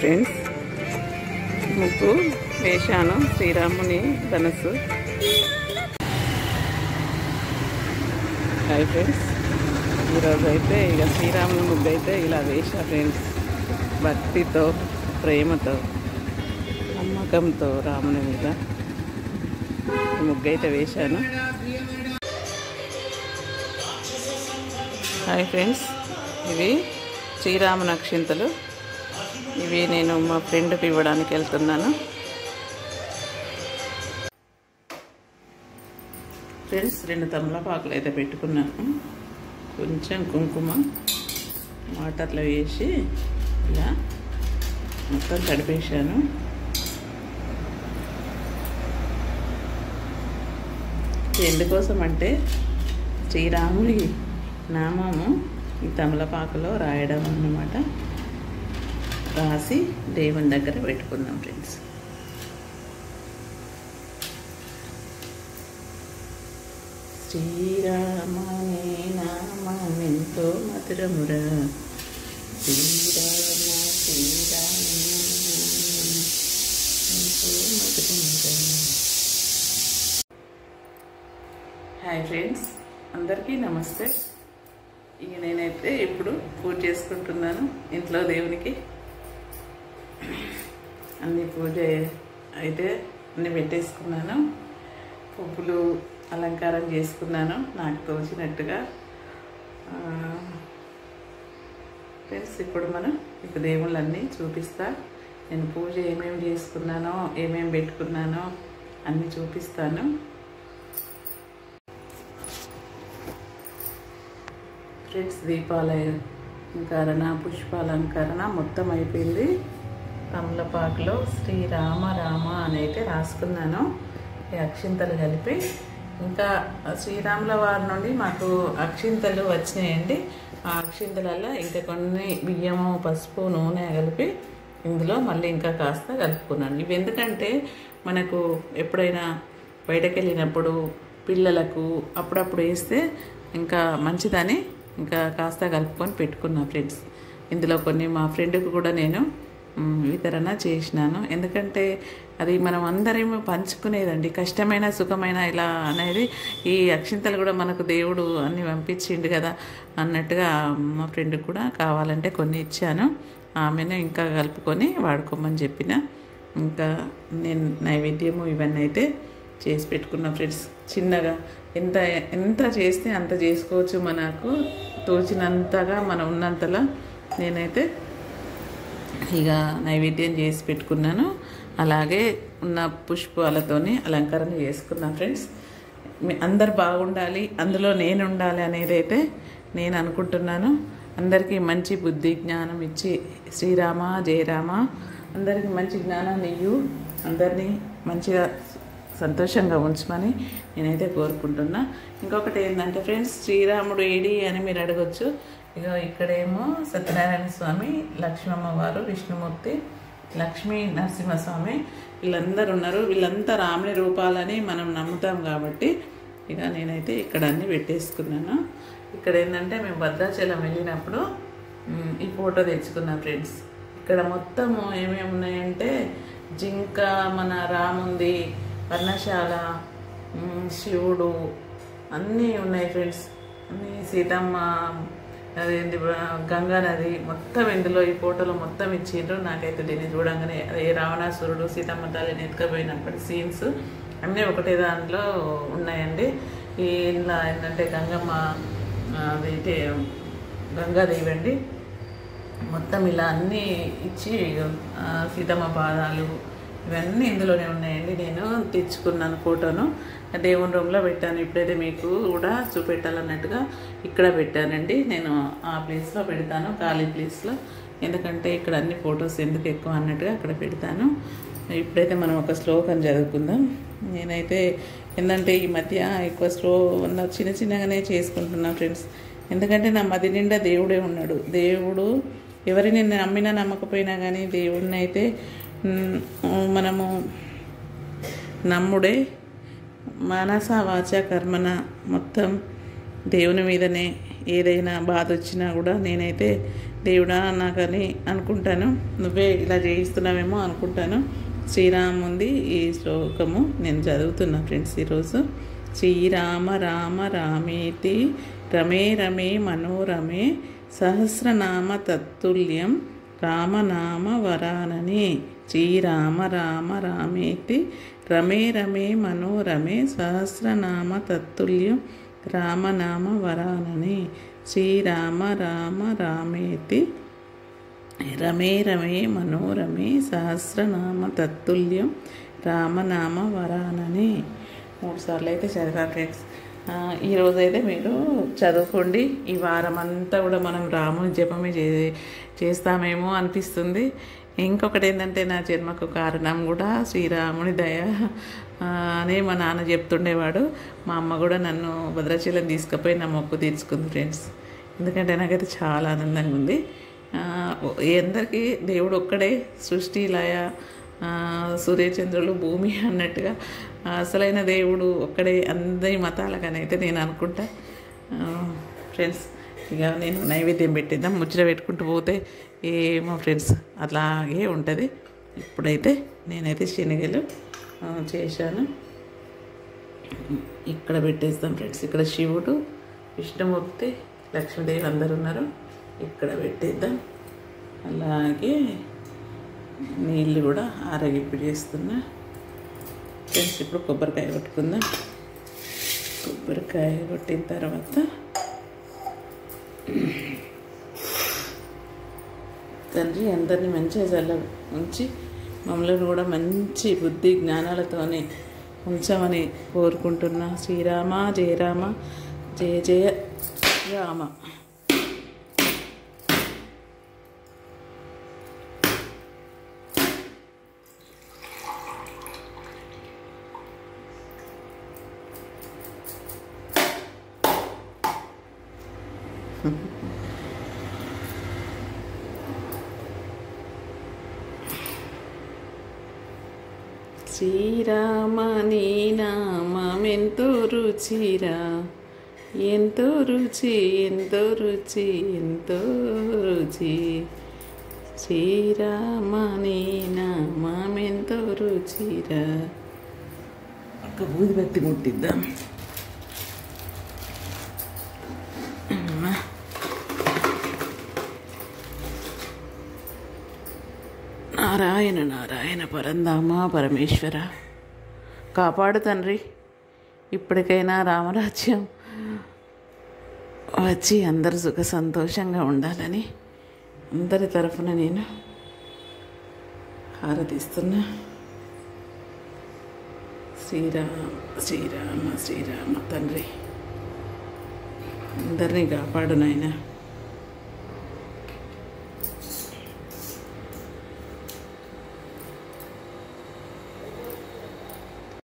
Friends, ముగ్గు వేశాను, శ్రీరాముని ధనస్సు. హాయ్ ఫ్రెండ్స్, ఈరోజు అయితే ఇక శ్రీరాముని ముగ్గు అయితే ఇలా వేసా ఫ్రెండ్స్. భక్తితో, ప్రేమతో, నమ్మకంతో రాముని మీద ముగ్గు అయితే వేశాను. హాయ్ ఫ్రెండ్స్, ఇవి శ్రీరామ అక్షింతలు. ఇవి నేను మా ఫ్రెండ్కి ఇవ్వడానికి వెళ్తున్నాను. ఫ్రెండ్స్, 2 తమలపాకులు అయితే పెట్టుకున్నాను. కొంచెం కుంకుమ వాటర్లో వేసి ఇలా మొత్తం తడిపేశాను. ఎందుకోసం అంటే శ్రీరాముడి నామము ఈ తమలపాకులో రాయడం అన్నమాట. రాసి దేవుని దగ్గర పెట్టుకుందాం ఫ్రెండ్స్. శ్రీరామనే నామమెంతో మధురమురా, శ్రీరామ శ్రీరామ ఎంతో మధురమురా. హాయ్ ఫ్రెండ్స్, అందరికీ నమస్తే. ఇక నేనైతే ఇప్పుడు పూజ చేసుకుంటున్నాను ఇంట్లో దేవునికి. అన్ని పూజ అయితే అన్ని పెట్టేసుకున్నాను. పువ్వులు అలంకారం చేసుకున్నాను నాకు తోచినట్టుగా. ఫ్రెండ్స్, ఇప్పుడు మనం దేవుళ్ళన్నీ చూపిస్తా. నేను పూజ ఏమేమి చేసుకున్నానో, ఏమేమి పెట్టుకున్నానో అన్నీ చూపిస్తాను. ఫ్రెండ్స్, దీపాలంకరణ, పుష్పాలంకరణ మొత్తం అయిపోయింది. తమలపాకులో శ్రీరామ రామ అని అయితే రాసుకున్నాను. ఈ అక్షింతలు కలిపి ఇంకా శ్రీరాముల వారి నుండి మాకు అక్షింతలు వచ్చినాయండి. ఆ అక్షింతలలో ఇంకా కొన్ని బియ్యము, పసుపు, నూనె కలిపి ఇందులో మళ్ళీ ఇంకా కాస్త కలుపుకున్నాను. ఇవి ఎందుకంటే మనకు ఎప్పుడైనా బయటకు వెళ్ళినప్పుడు పిల్లలకు అప్పుడప్పుడు వేస్తే ఇంకా మంచిదని ఇంకా కాస్త కలుపుకొని పెట్టుకున్నా ఫ్రెండ్స్. ఇందులో కొన్ని మా ఫ్రెండ్కి కూడా నేను వితరణ చేసినాను. ఎందుకంటే అది మనం అందరేమో పంచుకునేదండి. కష్టమైన సుఖమైన ఇలా అనేది ఈ అక్షింతలు కూడా మనకు దేవుడు అన్ని పంపించిండు కదా అన్నట్టుగా మా ఫ్రెండ్కి కూడా కావాలంటే కొన్ని ఇచ్చాను. ఆమెను ఇంకా కలుపుకొని వాడుకోమని చెప్పిన. ఇంకా నేను నైవేద్యము ఇవన్నీ అయితే చేసి పెట్టుకున్నా ఫ్రెండ్స్. చిన్నగా ఎంత చేస్తే అంత చేసుకోవచ్చు. మనకు తోచినంతగా మనం ఉన్నంతలా నేనైతే ఇక నైవేద్యం చేసి పెట్టుకున్నాను. అలాగే ఉన్న పుష్పాలతోని అలంకరణ చేసుకున్నాను ఫ్రెండ్స్. అందరు బాగుండాలి, అందులో నేను ఉండాలి అనేది అయితే నేను అనుకుంటున్నాను. అందరికీ మంచి బుద్ధి జ్ఞానం ఇచ్చి శ్రీరామ జయరామ అందరికీ మంచి జ్ఞానాన్ని ఇవ్వు, అందరినీ మంచిగా సంతోషంగా ఉంచమని నేనైతే కోరుకుంటున్నా. ఇంకొకటి ఏంటంటే ఫ్రెండ్స్, శ్రీరాముడు ఏడి అని మీరు అడగచ్చు. ఇక ఇక్కడేమో సత్యనారాయణ స్వామి, లక్ష్మమ్మ వారు, విష్ణుమూర్తి, లక్ష్మీ నరసింహస్వామి వీళ్ళందరూ ఉన్నారు. వీళ్ళంతా రాముని రూపాలని మనం నమ్ముతాం కాబట్టి ఇక నేనైతే ఇక్కడ అన్నీ పెట్టేసుకున్నాను. ఇక్కడ ఏంటంటే మేము భద్రాచలం వెళ్ళినప్పుడు ఈ ఫోటో తెచ్చుకున్నాం ఫ్రెండ్స్. ఇక్కడ మొత్తము ఏమేమి ఉన్నాయంటే జింక, మన రాముంది, పర్ణశాల, శివుడు అన్నీ ఉన్నాయి ఫ్రెండ్స్. అన్నీ సీతమ్మ, అదేంటి గంగా నది మొత్తం ఇందులో ఈ ఫోటోలో మొత్తం ఇచ్చిండ్రు. నాకైతే దీన్ని చూడంగానే అదే రావణాసురుడు, సీతమ్మ తల్లిని ఎత్తుకపోయినప్పటి సీన్స్ అన్నీ ఒకటే దాంట్లో ఉన్నాయండి. ఈ ఇంట్లో ఏంటంటే గంగమ్మ, అదైతే గంగాదేవి అండి. మొత్తం ఇలా అన్నీ ఇచ్చి సీతమ్మ పాదాలు ఇవన్నీ ఇందులోనే ఉన్నాయండి. నేను తెచ్చుకున్నాను ఫోటోను, దేవుని రూమ్లో పెట్టాను. ఇప్పుడైతే మీకు కూడా చూపెట్టాలన్నట్టుగా ఇక్కడ పెట్టానండి. నేను ఆ ప్లేస్లో పెడతాను, ఖాళీ ప్లేస్లో. ఎందుకంటే ఇక్కడ అన్ని ఫొటోస్ ఎందుకు ఎక్కువ అన్నట్టుగా అక్కడ పెడతాను. ఇప్పుడైతే మనం ఒక శ్లోకం చదువుకుందాం. నేనైతే ఏంటంటే ఈ మధ్య ఎక్కువ చిన్నగానే చేసుకుంటున్నాను ఫ్రెండ్స్. ఎందుకంటే నా మది నిండా దేవుడే ఉన్నాడు. దేవుడు ఎవరిని నమ్మినా నమ్మకపోయినా కానీ దేవుడిని అయితే మనము నమ్ముడే. మనస వాచ కర్మన మొత్తం దేవుని మీదనే. ఏదైనా బాధ వచ్చినా కూడా నేనైతే దేవుడా నాకని అనుకుంటాను, నువ్వే ఇలా చేయిస్తున్నావేమో అనుకుంటాను. శ్రీరాముంది ఈ శ్లోకము నేను చదువుతున్నా ఫ్రెండ్స్ ఈరోజు. శ్రీరామ రామ రామేతి రమే రమే మనోరమే సహస్రనామ తత్తుల్యం రామనామ వరాననే. శ్రీరామ రామ రామేతి రమే రమే మనోరమే సహస్రనామ తత్తుల్యం రామనామ వరాననే. శ్రీరామ రామ రామేతి రమే రమే మనోరమే సహస్రనామ తత్తుల్యం రామనామ వరాననే. 3 సార్లు అయితే చదివా ఫ్రెండ్స్. ఈరోజైతే మీరు చదువుకోండి. ఈ వారం అంతా కూడా మనం రాముని జపమే చేస్తామేమో అనిపిస్తుంది. ఇంకొకటి ఏంటంటే నా జన్మకు కారణం కూడా శ్రీరాముని దయ అనే మా నాన్న చెప్తుండేవాడు. మా అమ్మ కూడా నన్ను భద్రాచలం తీసుకుపోయి నా మొక్కు తీర్చుకుంది ఫ్రెండ్స్. ఎందుకంటే నాకైతే చాలా ఆనందంగా ఉంది. అందరికీ దేవుడు ఒక్కడే, సృష్టి లయ సూర్యచంద్రులు భూమి అన్నట్టుగా అసలైన దేవుడు ఒక్కడే అందరి మతాలకనైతే నేను అనుకుంటా ఫ్రెండ్స్. ఇక నేను నైవేద్యం పెట్టిద్దాం, ముచ్చట పెట్టుకుంటూ పోతే ఏమో ఫ్రెండ్స్ అట్లాగే ఉంటుంది. ఇప్పుడైతే నేనైతే శనగలు చేశాను, ఇక్కడ పెట్టేస్తాం ఫ్రెండ్స్. ఇక్కడ శివుడు, విష్ణుమూర్తి, లక్ష్మీదేవి అందరు ఉన్నారు, ఇక్కడ పెట్టేద్దాం. అలాగే నీళ్ళు కూడా ఆరగింపు చేస్తున్నా ఫ్రెండ్స్. ఇప్పుడు కొబ్బరికాయ కొట్టుకుందాం. కొబ్బరికాయ కొట్టిన తర్వాత తండ్రి అందరినీ మంచిగా చల్ల ఉంచి మమ్మల్ని కూడా మంచి బుద్ధి జ్ఞానాలతోనే ఉంచమని కోరుకుంటున్నా. శ్రీరామ జయ రామ జయ జయ రామ. శ్రీరామ నీ నామెంతో రుచిరా, ఎంతో రుచి ఎంతో రుచి ఎంతో రుచి. శ్రీరామ నీ నామెంతో రుచిరా. ఒక ఊదిబత్తి ముట్టిద్దాం. నారాయణ నారాయణ పరంధామ పరమేశ్వర కాపాడు తండ్రి. ఇప్పటికైనా రామరాజ్యం వచ్చి అందరు సుఖ సంతోషంగా ఉండాలని అందరి తరఫున నేను హారతిస్తున్నా. శ్రీరామ శ్రీరామ శ్రీరామ తండ్రి అందరినీ కాపాడు నాయనా.